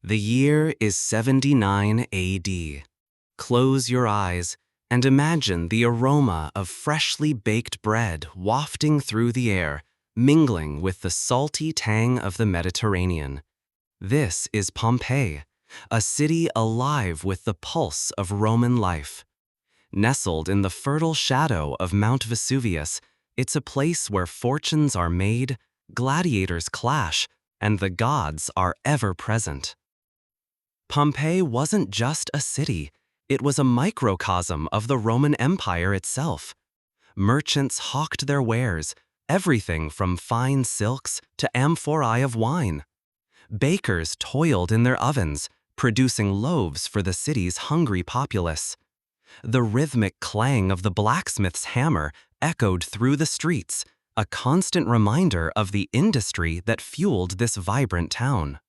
The year is 79 AD. Close your eyes and imagine the aroma of freshly baked bread wafting through the air, mingling with the salty tang of the Mediterranean. This is Pompeii, a city alive with the pulse of Roman life. Nestled in the fertile shadow of Mount Vesuvius, it's a place where fortunes are made, gladiators clash, and the gods are ever present. Pompeii wasn't just a city, it was a microcosm of the Roman Empire itself. Merchants hawked their wares, everything from fine silks to amphorae of wine. Bakers toiled in their ovens, producing loaves for the city's hungry populace. The rhythmic clang of the blacksmith's hammer echoed through the streets, a constant reminder of the industry that fueled this vibrant town.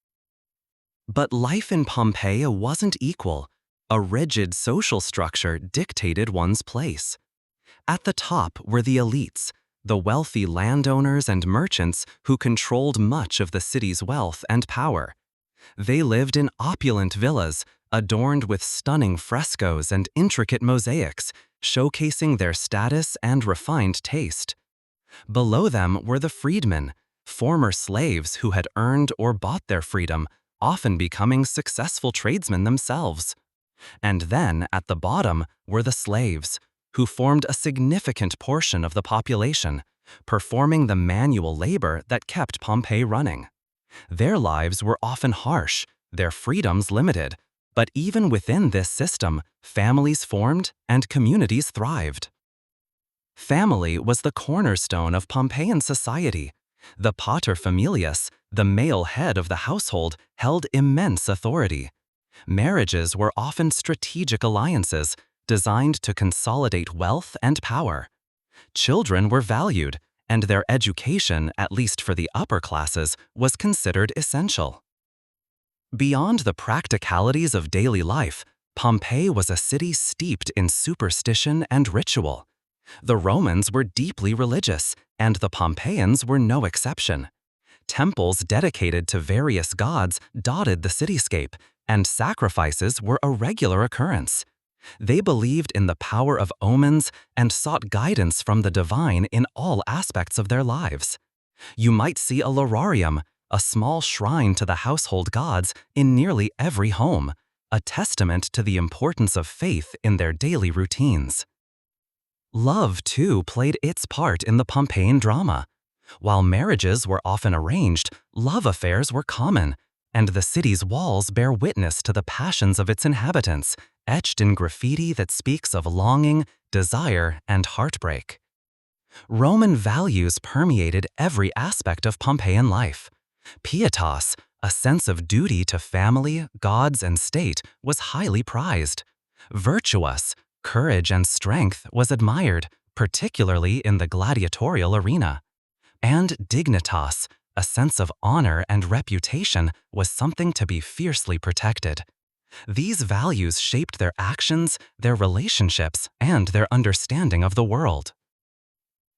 But life in Pompeii wasn't equal. A rigid social structure dictated one's place. At the top were the elites, the wealthy landowners and merchants who controlled much of the city's wealth and power. They lived in opulent villas, adorned with stunning frescoes and intricate mosaics, showcasing their status and refined taste. Below them were the freedmen, former slaves who had earned or bought their freedom, often becoming successful tradesmen themselves. And then, at the bottom, were the slaves, who formed a significant portion of the population, performing the manual labor that kept Pompeii running. Their lives were often harsh, their freedoms limited, but even within this system, families formed and communities thrived. Family was the cornerstone of Pompeian society. The paterfamilias, the male head of the household, held immense authority. Marriages were often strategic alliances designed to consolidate wealth and power. Children were valued, and their education, at least for the upper classes, was considered essential. Beyond the practicalities of daily life, Pompeii was a city steeped in superstition and ritual. The Romans were deeply religious, and the Pompeians were no exception. Temples dedicated to various gods dotted the cityscape, and sacrifices were a regular occurrence. They believed in the power of omens and sought guidance from the divine in all aspects of their lives. You might see a lararium, a small shrine to the household gods, in nearly every home, a testament to the importance of faith in their daily routines. Love, too, played its part in the Pompeian drama. While marriages were often arranged, love affairs were common, and the city's walls bear witness to the passions of its inhabitants, etched in graffiti that speaks of longing, desire, and heartbreak. Roman values permeated every aspect of Pompeian life. Pietas, a sense of duty to family, gods, and state, was highly prized. Virtuous, courage and strength was admired, particularly in the gladiatorial arena. And dignitas, a sense of honor and reputation, was something to be fiercely protected. These values shaped their actions, their relationships, and their understanding of the world.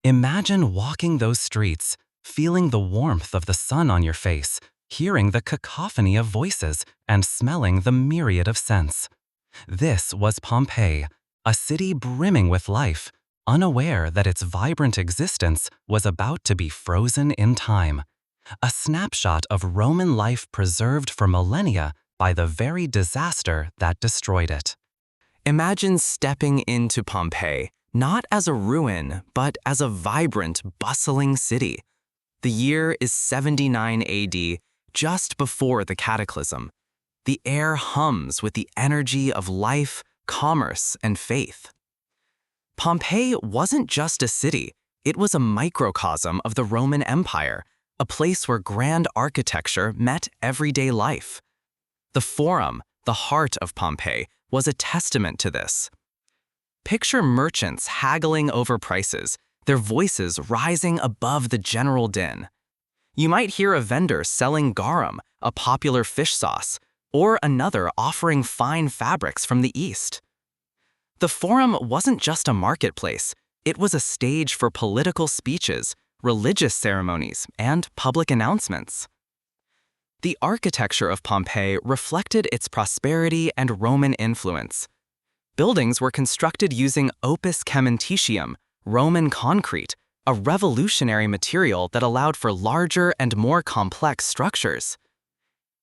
Imagine walking those streets, feeling the warmth of the sun on your face, hearing the cacophony of voices, and smelling the myriad of scents. This was Pompeii, a city brimming with life, unaware that its vibrant existence was about to be frozen in time. A snapshot of Roman life preserved for millennia by the very disaster that destroyed it. Imagine stepping into Pompeii, not as a ruin, but as a vibrant, bustling city. The year is 79 AD, just before the cataclysm. The air hums with the energy of life, commerce, and faith. Pompeii wasn't just a city, it was a microcosm of the Roman Empire, a place where grand architecture met everyday life. The Forum, the heart of Pompeii, was a testament to this. Picture merchants haggling over prices, their voices rising above the general din. You might hear a vendor selling garum, a popular fish sauce, or another offering fine fabrics from the East. The Forum wasn't just a marketplace, it was a stage for political speeches, religious ceremonies, and public announcements. The architecture of Pompeii reflected its prosperity and Roman influence. Buildings were constructed using opus caementitium, Roman concrete, a revolutionary material that allowed for larger and more complex structures.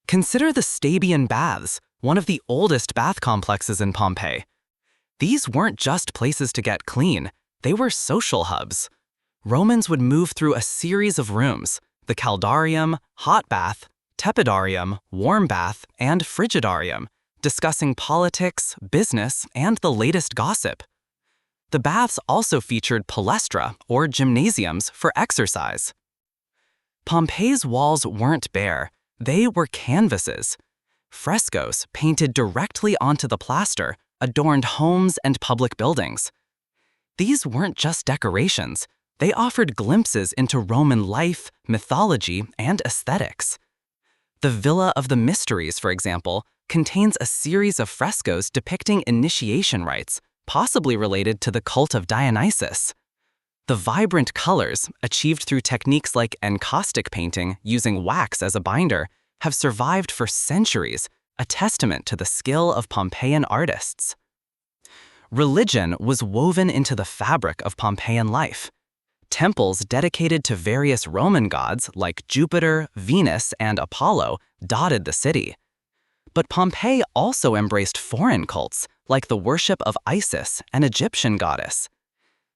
Consider the Stabian Baths, one of the oldest bath complexes in Pompeii. These weren't just places to get clean, they were social hubs. Romans would move through a series of rooms, the caldarium, hot bath, tepidarium, warm bath, and frigidarium, discussing politics, business, and the latest gossip. The baths also featured palestra, or gymnasiums, for exercise. Pompeii's walls weren't bare, they were canvases. Frescoes painted directly onto the plaster adorned homes and public buildings. These weren't just decorations, they offered glimpses into Roman life, mythology, and aesthetics. The Villa of the Mysteries, for example, contains a series of frescoes depicting initiation rites, possibly related to the cult of Dionysus. The vibrant colors, achieved through techniques like encaustic painting using wax as a binder, have survived for centuries, a testament to the skill of Pompeian artists. Religion was woven into the fabric of Pompeian life. Temples dedicated to various Roman gods like Jupiter, Venus, and Apollo dotted the city. But Pompeii also embraced foreign cults like the worship of Isis, an Egyptian goddess.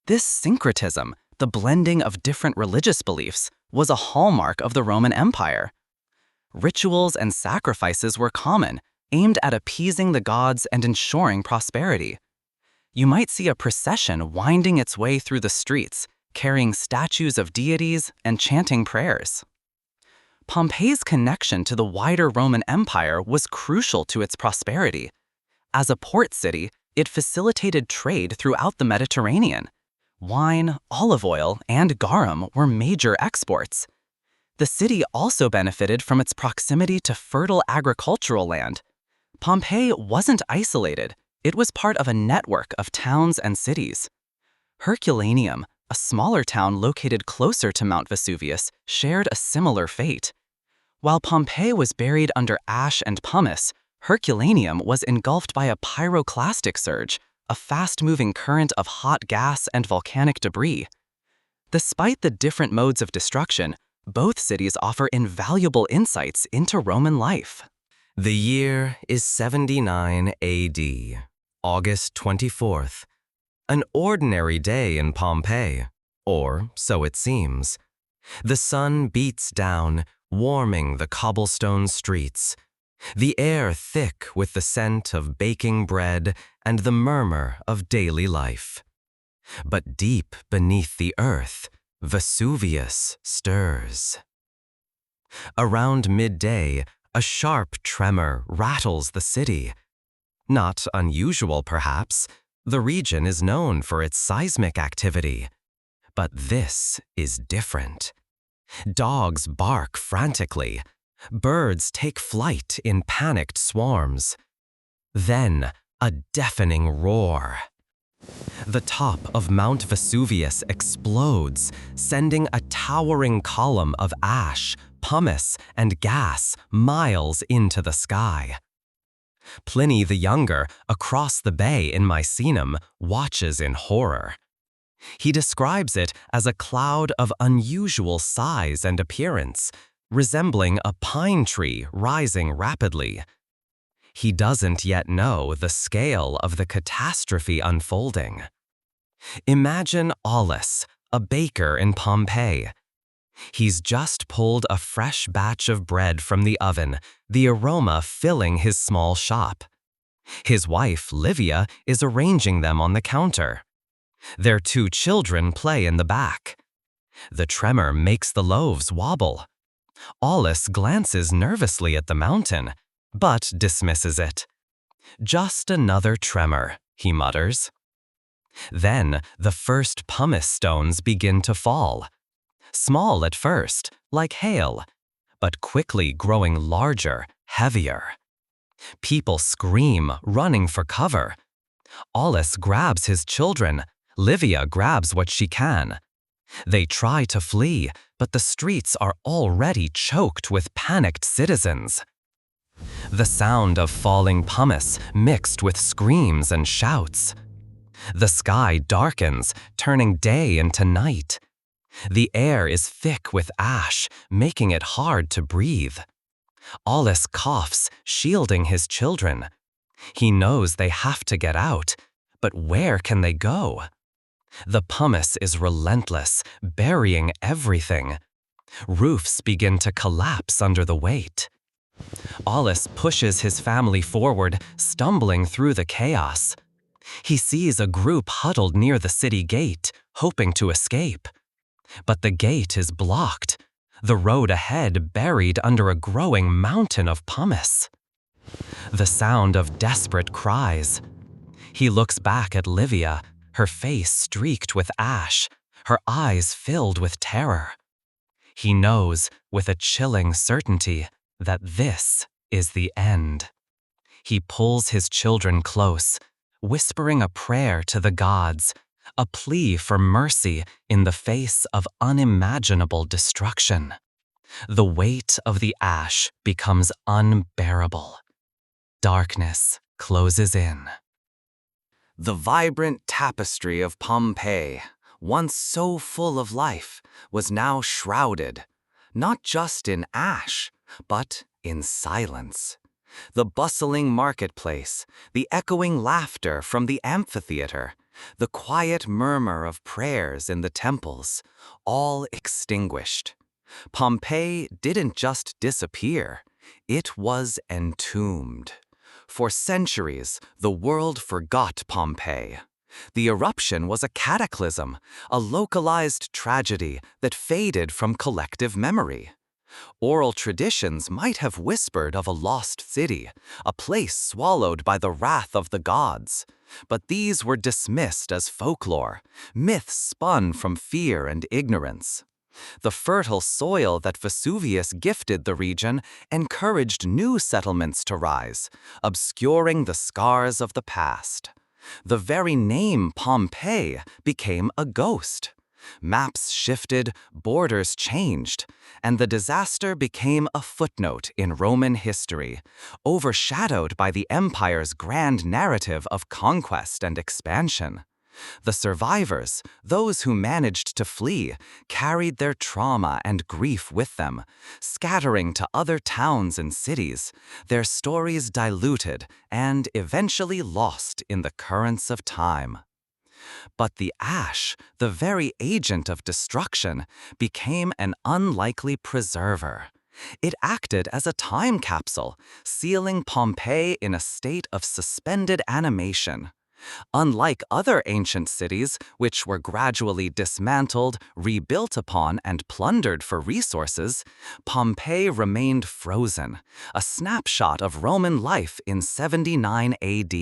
This syncretism, the blending of different religious beliefs, was a hallmark of the Roman Empire. Rituals and sacrifices were common, aimed at appeasing the gods and ensuring prosperity. You might see a procession winding its way through the streets, carrying statues of deities and chanting prayers. Pompeii's connection to the wider Roman Empire was crucial to its prosperity. As a port city, it facilitated trade throughout the Mediterranean. Wine, olive oil, and garum were major exports. The city also benefited from its proximity to fertile agricultural land. Pompeii wasn't isolated, it was part of a network of towns and cities. Herculaneum, a smaller town located closer to Mount Vesuvius, shared a similar fate. While Pompeii was buried under ash and pumice, Herculaneum was engulfed by a pyroclastic surge, a fast-moving current of hot gas and volcanic debris. Despite the different modes of destruction, both cities offer invaluable insights into Roman life. The year is 79 AD, August 24th. An ordinary day in Pompeii, or so it seems. The sun beats down, warming the cobblestone streets. The air thick with the scent of baking bread and the murmur of daily life. But deep beneath the earth, Vesuvius stirs. Around midday, a sharp tremor rattles the city. Not unusual, perhaps. The region is known for its seismic activity. But this is different. Dogs bark frantically. Birds take flight in panicked swarms. Then, a deafening roar. The top of Mount Vesuvius explodes, sending a towering column of ash, pumice, and gas miles into the sky. Pliny the Younger, across the bay in Misenum, watches in horror. He describes it as a cloud of unusual size and appearance, resembling a pine tree rising rapidly. He doesn't yet know the scale of the catastrophe unfolding. Imagine Aulus, a baker in Pompeii. He's just pulled a fresh batch of bread from the oven, the aroma filling his small shop. His wife, Livia, is arranging them on the counter. Their 2 children play in the back. The tremor makes the loaves wobble. Aulus glances nervously at the mountain, but dismisses it. Just another tremor, he mutters. Then the first pumice stones begin to fall. Small at first, like hail, but quickly growing larger, heavier. People scream, running for cover. Aulus grabs his children. Livia grabs what she can. They try to flee, but the streets are already choked with panicked citizens. The sound of falling pumice mixed with screams and shouts. The sky darkens, turning day into night. The air is thick with ash, making it hard to breathe. Aulus coughs, shielding his children. He knows they have to get out, but where can they go? The pumice is relentless, burying everything. Roofs begin to collapse under the weight. Aulus pushes his family forward, stumbling through the chaos. He sees a group huddled near the city gate, hoping to escape. But the gate is blocked, the road ahead buried under a growing mountain of pumice. The sound of desperate cries. He looks back at Livia, her face streaked with ash, her eyes filled with terror. He knows, with a chilling certainty, that this is the end. He pulls his children close, whispering a prayer to the gods, a plea for mercy in the face of unimaginable destruction. The weight of the ash becomes unbearable. Darkness closes in. The vibrant tapestry of Pompeii, once so full of life, was now shrouded, not just in ash, but in silence. The bustling marketplace, the echoing laughter from the amphitheater, the quiet murmur of prayers in the temples, all extinguished. Pompeii didn't just disappear, it was entombed. For centuries, the world forgot Pompeii. The eruption was a cataclysm, a localized tragedy that faded from collective memory. Oral traditions might have whispered of a lost city, a place swallowed by the wrath of the gods. But these were dismissed as folklore, myths spun from fear and ignorance. The fertile soil that Vesuvius gifted the region encouraged new settlements to rise, obscuring the scars of the past. The very name Pompeii became a ghost. Maps shifted, borders changed, and the disaster became a footnote in Roman history, overshadowed by the empire's grand narrative of conquest and expansion. The survivors, those who managed to flee, carried their trauma and grief with them, scattering to other towns and cities, their stories diluted and eventually lost in the currents of time. But the ash, the very agent of destruction, became an unlikely preserver. It acted as a time capsule, sealing Pompeii in a state of suspended animation. Unlike other ancient cities, which were gradually dismantled, rebuilt upon, and plundered for resources, Pompeii remained frozen, a snapshot of Roman life in 79 AD.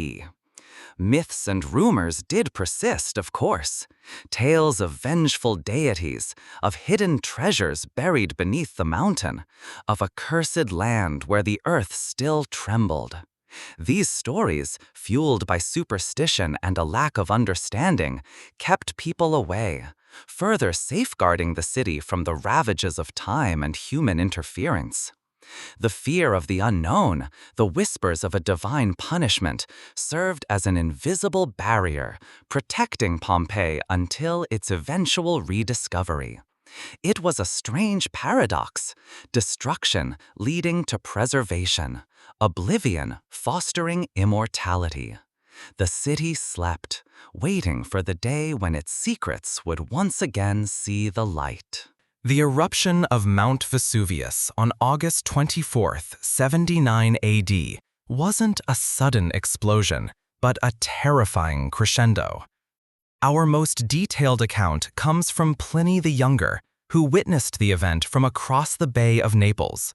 Myths and rumors did persist, of course. Tales of vengeful deities, of hidden treasures buried beneath the mountain, of a cursed land where the earth still trembled. These stories, fueled by superstition and a lack of understanding, kept people away, further safeguarding the city from the ravages of time and human interference. The fear of the unknown, the whispers of a divine punishment, served as an invisible barrier, protecting Pompeii until its eventual rediscovery. It was a strange paradox, destruction leading to preservation, oblivion fostering immortality. The city slept, waiting for the day when its secrets would once again see the light. The eruption of Mount Vesuvius on August 24, 79 AD, wasn't a sudden explosion, but a terrifying crescendo. Our most detailed account comes from Pliny the Younger, who witnessed the event from across the Bay of Naples.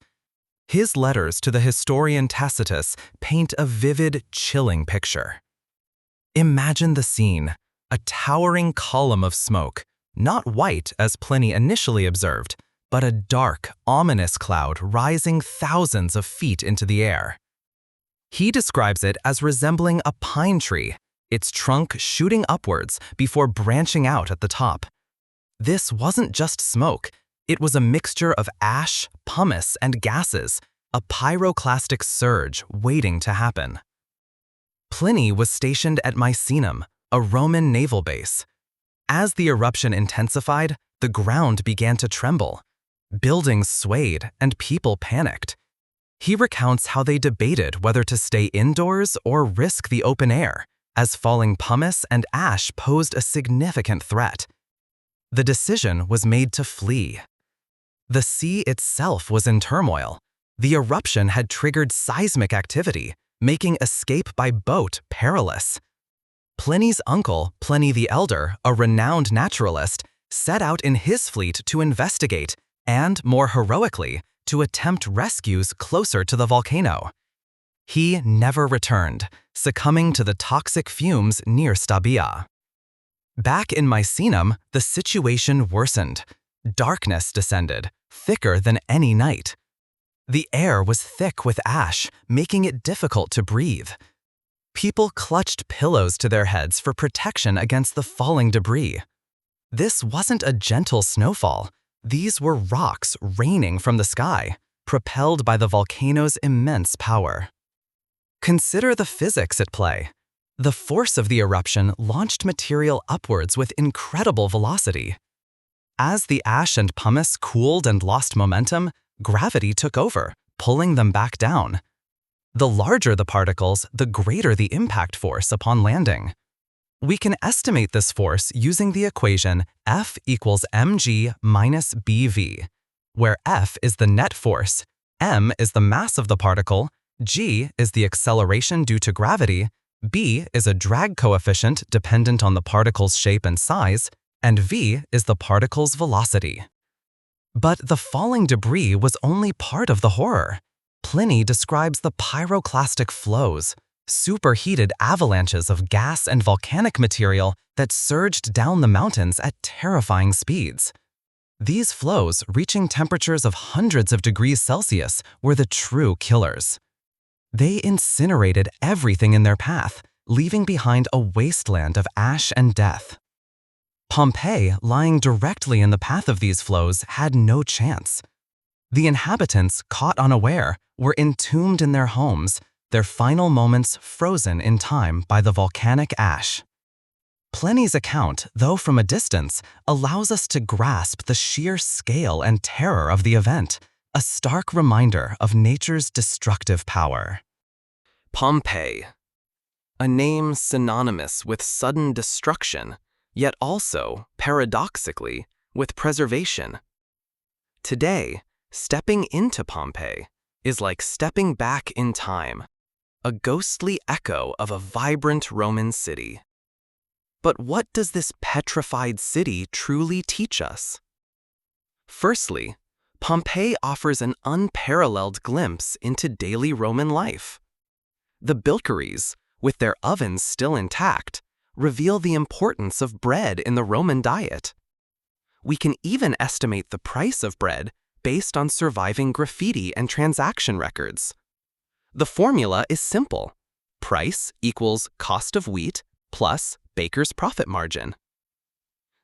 His letters to the historian Tacitus paint a vivid, chilling picture. Imagine the scene, a towering column of smoke, not white as Pliny initially observed, but a dark, ominous cloud rising thousands of feet into the air. He describes it as resembling a pine tree, its trunk shooting upwards before branching out at the top. This wasn't just smoke. It was a mixture of ash, pumice, and gases, a pyroclastic surge waiting to happen. Pliny was stationed at Misenum, a Roman naval base. As the eruption intensified, the ground began to tremble. Buildings swayed and people panicked. He recounts how they debated whether to stay indoors or risk the open air, as falling pumice and ash posed a significant threat. The decision was made to flee. The sea itself was in turmoil. The eruption had triggered seismic activity, making escape by boat perilous. Pliny's uncle, Pliny the Elder, a renowned naturalist, set out in his fleet to investigate and, more heroically, to attempt rescues closer to the volcano. He never returned, succumbing to the toxic fumes near Stabia. Back in Misenum, the situation worsened. Darkness descended, thicker than any night. The air was thick with ash, making it difficult to breathe. People clutched pillows to their heads for protection against the falling debris. This wasn't a gentle snowfall. These were rocks raining from the sky, propelled by the volcano's immense power. Consider the physics at play. The force of the eruption launched material upwards with incredible velocity. As the ash and pumice cooled and lost momentum, gravity took over, pulling them back down. The larger the particles, the greater the impact force upon landing. We can estimate this force using the equation F equals mg minus bv, where F is the net force, m is the mass of the particle, g is the acceleration due to gravity, b is a drag coefficient dependent on the particle's shape and size, and v is the particle's velocity. But the falling debris was only part of the horror. Pliny describes the pyroclastic flows, superheated avalanches of gas and volcanic material that surged down the mountains at terrifying speeds. These flows, reaching temperatures of hundreds of degrees Celsius, were the true killers. They incinerated everything in their path, leaving behind a wasteland of ash and death. Pompeii, lying directly in the path of these flows, had no chance. The inhabitants, caught unaware, were entombed in their homes, their final moments frozen in time by the volcanic ash. Pliny's account, though from a distance, allows us to grasp the sheer scale and terror of the event, a stark reminder of nature's destructive power. Pompeii, a name synonymous with sudden destruction, yet also, paradoxically, with preservation. Today, stepping into Pompeii is like stepping back in time, a ghostly echo of a vibrant Roman city. But what does this petrified city truly teach us? Firstly, Pompeii offers an unparalleled glimpse into daily Roman life. The Bilkeries, with their ovens still intact, reveal the importance of bread in the Roman diet. We can even estimate the price of bread based on surviving graffiti and transaction records. The formula is simple. Price equals cost of wheat plus baker's profit margin.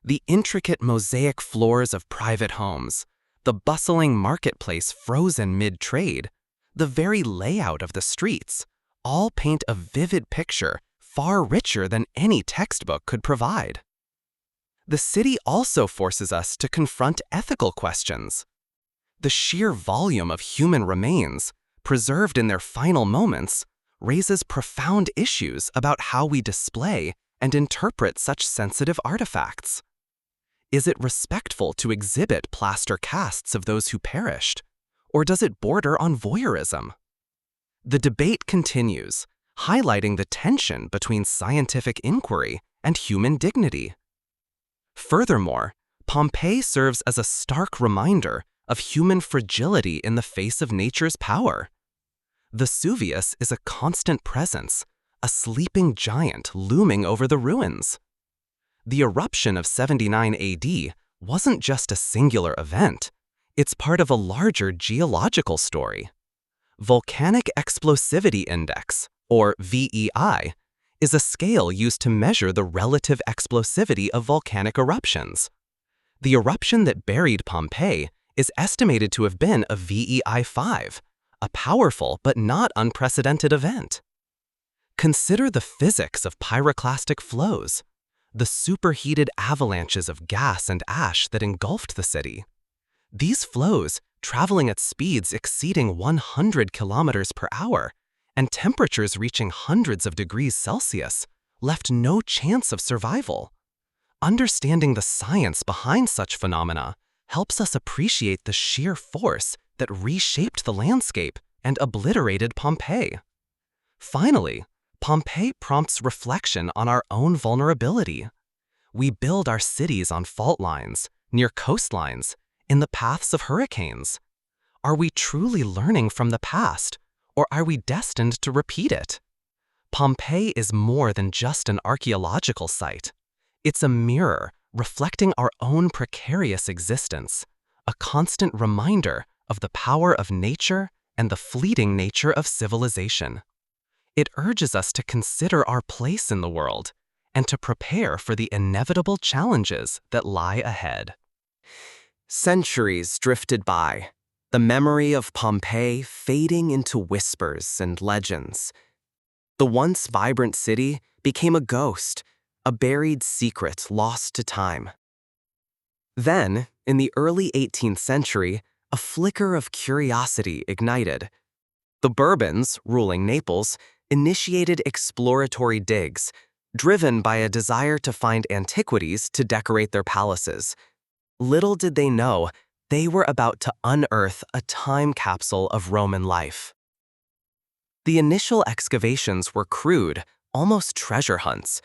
The intricate mosaic floors of private homes, the bustling marketplace frozen mid-trade, the very layout of the streets, all paint a vivid picture far richer than any textbook could provide. The city also forces us to confront ethical questions. The sheer volume of human remains, preserved in their final moments, raises profound issues about how we display and interpret such sensitive artifacts. Is it respectful to exhibit plaster casts of those who perished, or does it border on voyeurism? The debate continues, highlighting the tension between scientific inquiry and human dignity. Furthermore, Pompeii serves as a stark reminder of human fragility in the face of nature's power. Vesuvius is a constant presence, a sleeping giant looming over the ruins. The eruption of 79 AD wasn't just a singular event, it's part of a larger geological story. Volcanic Explosivity Index, or VEI, is a scale used to measure the relative explosivity of volcanic eruptions. The eruption that buried Pompeii is estimated to have been a VEI 5, a powerful but not unprecedented event. Consider the physics of pyroclastic flows, the superheated avalanches of gas and ash that engulfed the city. These flows, traveling at speeds exceeding 100 kilometers per hour and temperatures reaching hundreds of degrees Celsius, left no chance of survival. Understanding the science behind such phenomena helps us appreciate the sheer force that reshaped the landscape and obliterated Pompeii. Finally, Pompeii prompts reflection on our own vulnerability. We build our cities on fault lines, near coastlines, in the paths of hurricanes. Are we truly learning from the past, or are we destined to repeat it? Pompeii is more than just an archaeological site. It's a mirror reflecting our own precarious existence, a constant reminder of the power of nature and the fleeting nature of civilization. It urges us to consider our place in the world and to prepare for the inevitable challenges that lie ahead. Centuries drifted by, the memory of Pompeii fading into whispers and legends. The once vibrant city became a ghost, a buried secret lost to time. Then, in the early 18th century, a flicker of curiosity ignited. The Bourbons, ruling Naples, initiated exploratory digs, driven by a desire to find antiquities to decorate their palaces. Little did they know, they were about to unearth a time capsule of Roman life. The initial excavations were crude, almost treasure hunts.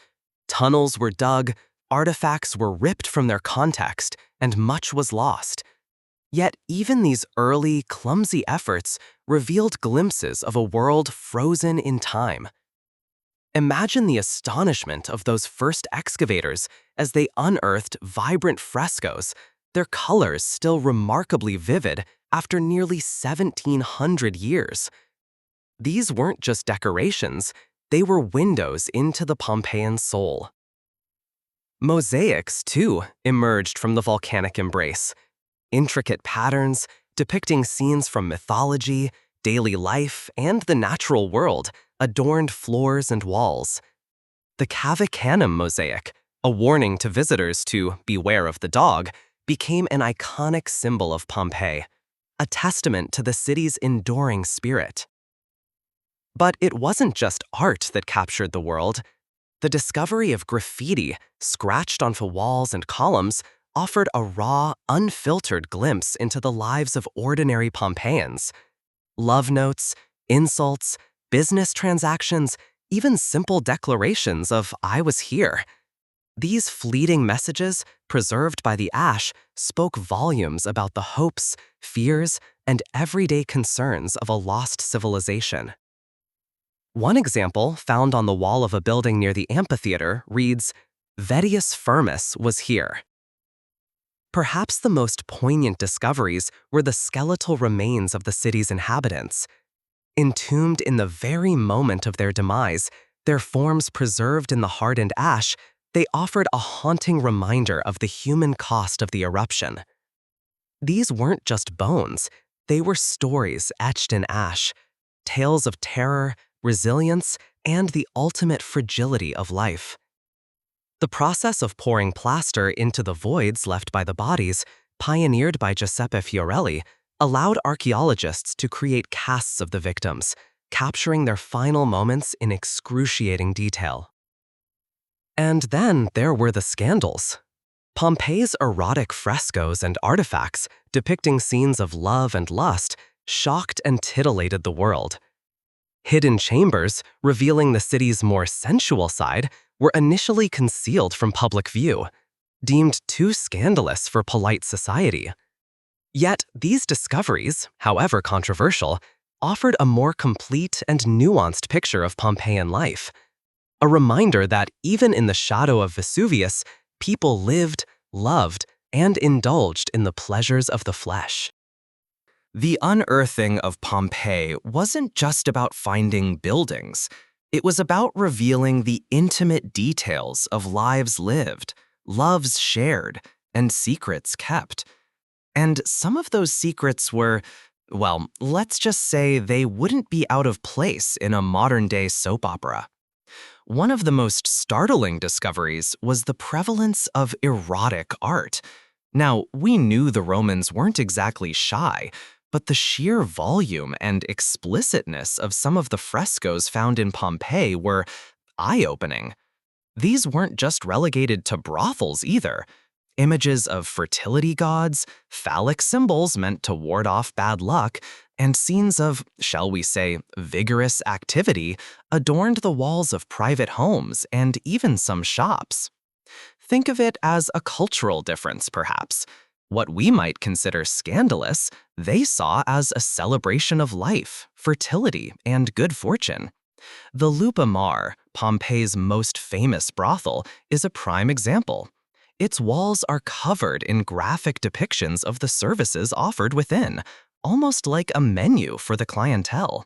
Tunnels were dug, artifacts were ripped from their context, and much was lost. Yet even these early, clumsy efforts revealed glimpses of a world frozen in time. Imagine the astonishment of those first excavators as they unearthed vibrant frescoes, their colors still remarkably vivid after nearly 1,700 years. These weren't just decorations, they were windows into the Pompeian soul. Mosaics, too, emerged from the volcanic embrace. Intricate patterns depicting scenes from mythology, daily life, and the natural world adorned floors and walls. The Cavicanum mosaic, a warning to visitors to beware of the dog, became an iconic symbol of Pompeii, a testament to the city's enduring spirit. But it wasn't just art that captured the world. The discovery of graffiti, scratched onto walls and columns, offered a raw, unfiltered glimpse into the lives of ordinary Pompeians. Love notes, insults, business transactions, even simple declarations of "I was here." These fleeting messages, preserved by the ash, spoke volumes about the hopes, fears, and everyday concerns of a lost civilization. One example, found on the wall of a building near the amphitheater, reads, "Vettius Firmus was here." Perhaps the most poignant discoveries were the skeletal remains of the city's inhabitants. Entombed in the very moment of their demise, their forms preserved in the hardened ash, they offered a haunting reminder of the human cost of the eruption. These weren't just bones, they were stories etched in ash, tales of terror, resilience, and the ultimate fragility of life. The process of pouring plaster into the voids left by the bodies, pioneered by Giuseppe Fiorelli, allowed archaeologists to create casts of the victims, capturing their final moments in excruciating detail. And then there were the scandals. Pompeii's erotic frescoes and artifacts, depicting scenes of love and lust, shocked and titillated the world. Hidden chambers, revealing the city's more sensual side, were initially concealed from public view, deemed too scandalous for polite society. Yet these discoveries, however controversial, offered a more complete and nuanced picture of Pompeian life, a reminder that even in the shadow of Vesuvius, people lived, loved, and indulged in the pleasures of the flesh. The unearthing of Pompeii wasn't just about finding buildings. It was about revealing the intimate details of lives lived, loves shared, and secrets kept. And some of those secrets were, well, let's just say they wouldn't be out of place in a modern-day soap opera. One of the most startling discoveries was the prevalence of erotic art. Now, we knew the Romans weren't exactly shy, but the sheer volume and explicitness of some of the frescoes found in Pompeii were eye-opening. These weren't just relegated to brothels either. Images of fertility gods, phallic symbols meant to ward off bad luck, and scenes of, shall we say, vigorous activity adorned the walls of private homes and even some shops. Think of it as a cultural difference, perhaps. What we might consider scandalous, they saw as a celebration of life, fertility, and good fortune. The Lupa Mar, Pompeii's most famous brothel, is a prime example. Its walls are covered in graphic depictions of the services offered within, almost like a menu for the clientele.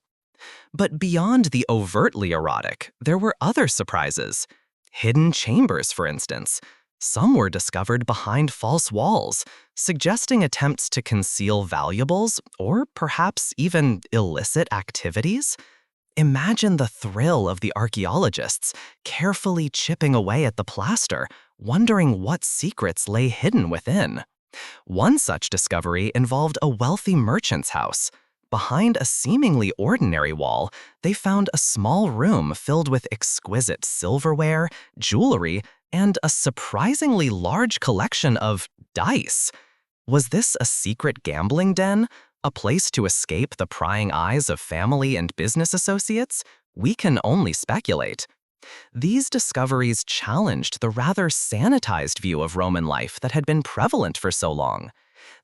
But beyond the overtly erotic, there were other surprises. Hidden chambers, for instance. Some were discovered behind false walls, suggesting attempts to conceal valuables or perhaps even illicit activities. Imagine the thrill of the archaeologists carefully chipping away at the plaster, wondering what secrets lay hidden within. One such discovery involved a wealthy merchant's house. Behind a seemingly ordinary wall, they found a small room filled with exquisite silverware, jewelry, and a surprisingly large collection of dice. Was this a secret gambling den? A place to escape the prying eyes of family and business associates? We can only speculate. These discoveries challenged the rather sanitized view of Roman life that had been prevalent for so long.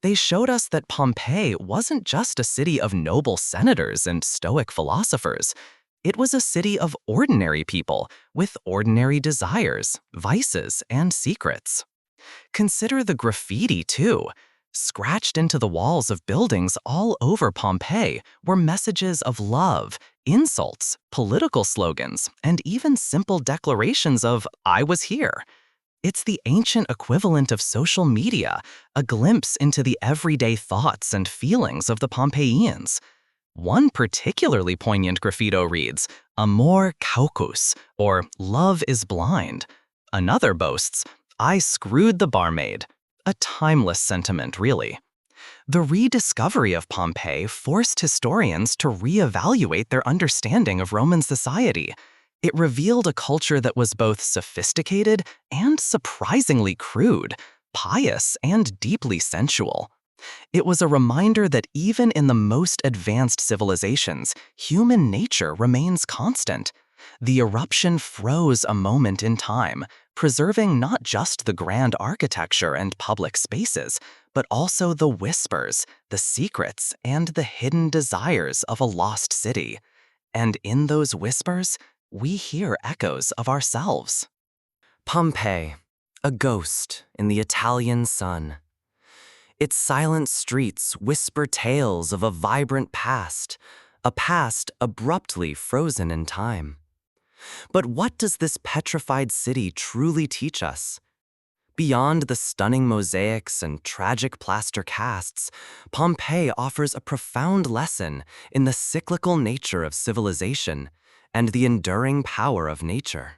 They showed us that Pompeii wasn't just a city of noble senators and stoic philosophers. It was a city of ordinary people with ordinary desires, vices, and secrets. Consider the graffiti, too. Scratched into the walls of buildings all over Pompeii were messages of love, insults, political slogans, and even simple declarations of, "I was here." It's the ancient equivalent of social media, a glimpse into the everyday thoughts and feelings of the Pompeians. One particularly poignant graffito reads, "Amor caucus," or "Love is blind." Another boasts, "I screwed the barmaid." A timeless sentiment, really. The rediscovery of Pompeii forced historians to reevaluate their understanding of Roman society. It revealed a culture that was both sophisticated and surprisingly crude, pious and deeply sensual. It was a reminder that even in the most advanced civilizations, human nature remains constant. The eruption froze a moment in time, preserving not just the grand architecture and public spaces, but also the whispers, the secrets, and the hidden desires of a lost city. And in those whispers, we hear echoes of ourselves. Pompeii, a ghost in the Italian sun. Its silent streets whisper tales of a vibrant past, a past abruptly frozen in time. But what does this petrified city truly teach us? Beyond the stunning mosaics and tragic plaster casts, Pompeii offers a profound lesson in the cyclical nature of civilization and the enduring power of nature.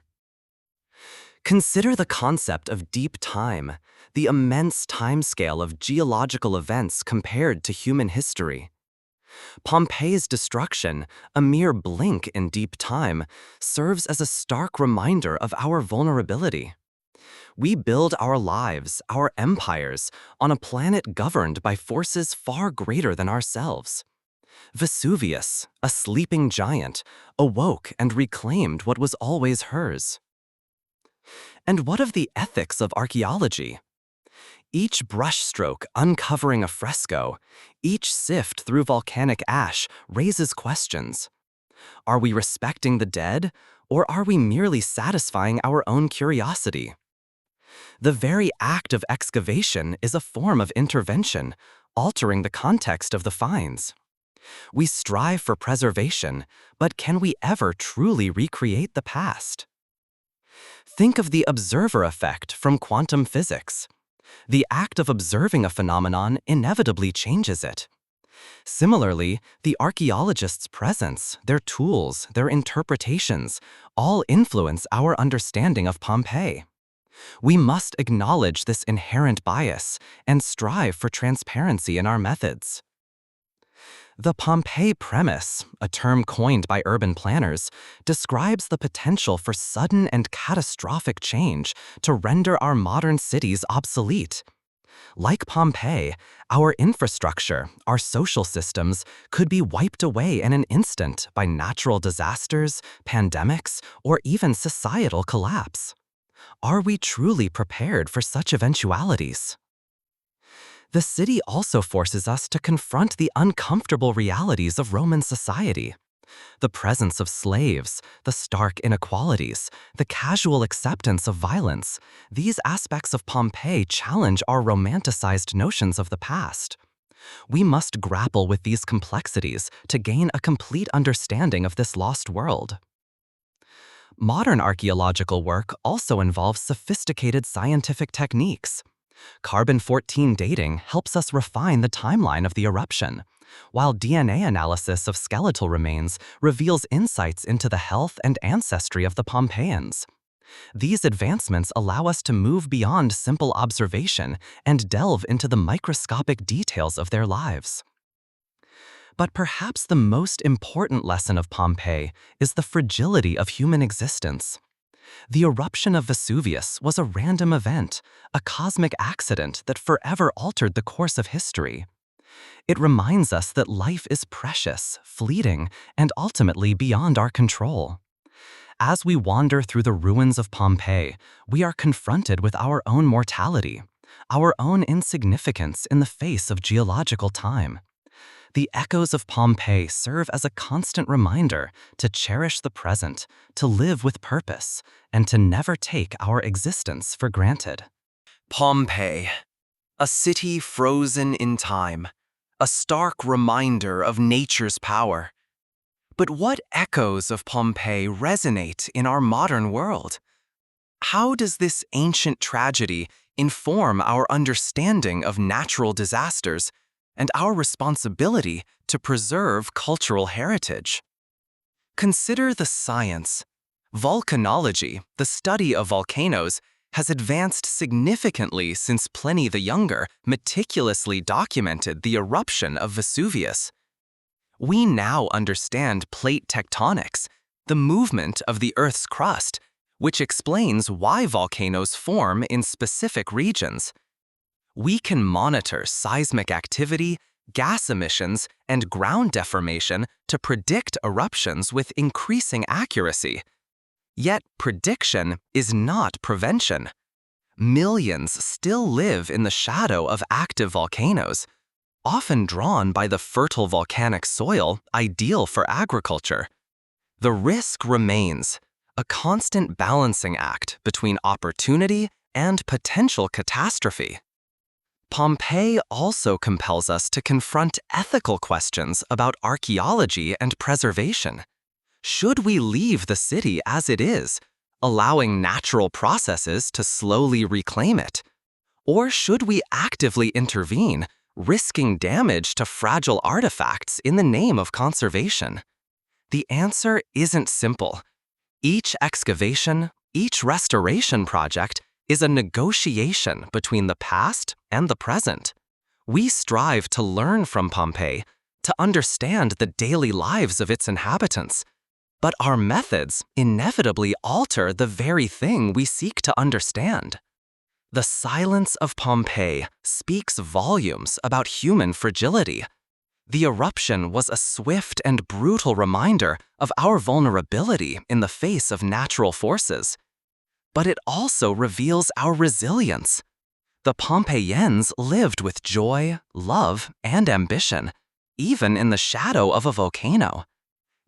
Consider the concept of deep time, the immense timescale of geological events compared to human history. Pompeii's destruction, a mere blink in deep time, serves as a stark reminder of our vulnerability. We build our lives, our empires, on a planet governed by forces far greater than ourselves. Vesuvius, a sleeping giant, awoke and reclaimed what was always hers. And what of the ethics of archaeology? Each brushstroke uncovering a fresco, each sift through volcanic ash raises questions. Are we respecting the dead, or are we merely satisfying our own curiosity? The very act of excavation is a form of intervention, altering the context of the finds. We strive for preservation, but can we ever truly recreate the past? Think of the observer effect from quantum physics. The act of observing a phenomenon inevitably changes it. Similarly, the archaeologist's presence, their tools, their interpretations, all influence our understanding of Pompeii. We must acknowledge this inherent bias and strive for transparency in our methods. The Pompeii premise, a term coined by urban planners, describes the potential for sudden and catastrophic change to render our modern cities obsolete. Like Pompeii, our infrastructure, our social systems, could be wiped away in an instant by natural disasters, pandemics, or even societal collapse. Are we truly prepared for such eventualities? The city also forces us to confront the uncomfortable realities of Roman society. The presence of slaves, the stark inequalities, the casual acceptance of violence, these aspects of Pompeii challenge our romanticized notions of the past. We must grapple with these complexities to gain a complete understanding of this lost world. Modern archaeological work also involves sophisticated scientific techniques. Carbon-14 dating helps us refine the timeline of the eruption, while DNA analysis of skeletal remains reveals insights into the health and ancestry of the Pompeians. These advancements allow us to move beyond simple observation and delve into the microscopic details of their lives. But perhaps the most important lesson of Pompeii is the fragility of human existence. The eruption of Vesuvius was a random event, a cosmic accident that forever altered the course of history. It reminds us that life is precious, fleeting, and ultimately beyond our control. As we wander through the ruins of Pompeii, we are confronted with our own mortality, our own insignificance in the face of geological time. The echoes of Pompeii serve as a constant reminder to cherish the present, to live with purpose, and to never take our existence for granted. Pompeii, a city frozen in time, a stark reminder of nature's power. But what echoes of Pompeii resonate in our modern world? How does this ancient tragedy inform our understanding of natural disasters and our responsibility to preserve cultural heritage? Consider the science. Volcanology, the study of volcanoes, has advanced significantly since Pliny the Younger meticulously documented the eruption of Vesuvius. We now understand plate tectonics, the movement of the Earth's crust, which explains why volcanoes form in specific regions. We can monitor seismic activity, gas emissions, and ground deformation to predict eruptions with increasing accuracy. Yet prediction is not prevention. Millions still live in the shadow of active volcanoes, often drawn by the fertile volcanic soil ideal for agriculture. The risk remains, a constant balancing act between opportunity and potential catastrophe. Pompeii also compels us to confront ethical questions about archaeology and preservation. Should we leave the city as it is, allowing natural processes to slowly reclaim it? Or should we actively intervene, risking damage to fragile artifacts in the name of conservation? The answer isn't simple. Each excavation, each restoration project is a negotiation between the past and the present. We strive to learn from Pompeii, to understand the daily lives of its inhabitants. But our methods inevitably alter the very thing we seek to understand. The silence of Pompeii speaks volumes about human fragility. The eruption was a swift and brutal reminder of our vulnerability in the face of natural forces. But it also reveals our resilience. The Pompeians lived with joy, love, and ambition, even in the shadow of a volcano.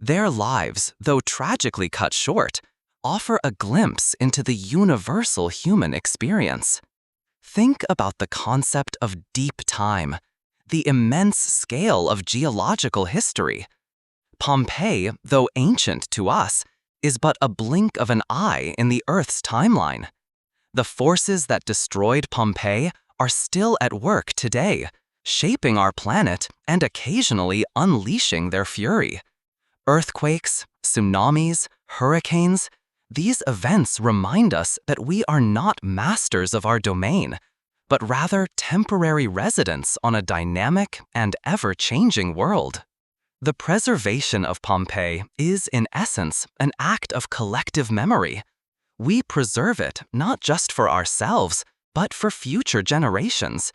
Their lives, though tragically cut short, offer a glimpse into the universal human experience. Think about the concept of deep time, the immense scale of geological history. Pompeii, though ancient to us, is but a blink of an eye in the Earth's timeline. The forces that destroyed Pompeii are still at work today, shaping our planet and occasionally unleashing their fury. Earthquakes, tsunamis, hurricanes, these events remind us that we are not masters of our domain, but rather temporary residents on a dynamic and ever-changing world. The preservation of Pompeii is, in essence, an act of collective memory. We preserve it not just for ourselves, but for future generations.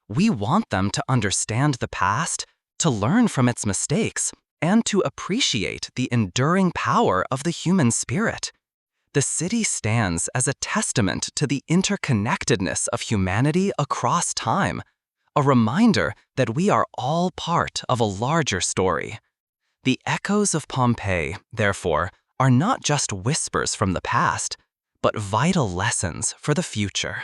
We want them to understand the past, to learn from its mistakes, and to appreciate the enduring power of the human spirit. The city stands as a testament to the interconnectedness of humanity across time, a reminder that we are all part of a larger story. The echoes of Pompeii, therefore, are not just whispers from the past, but vital lessons for the future.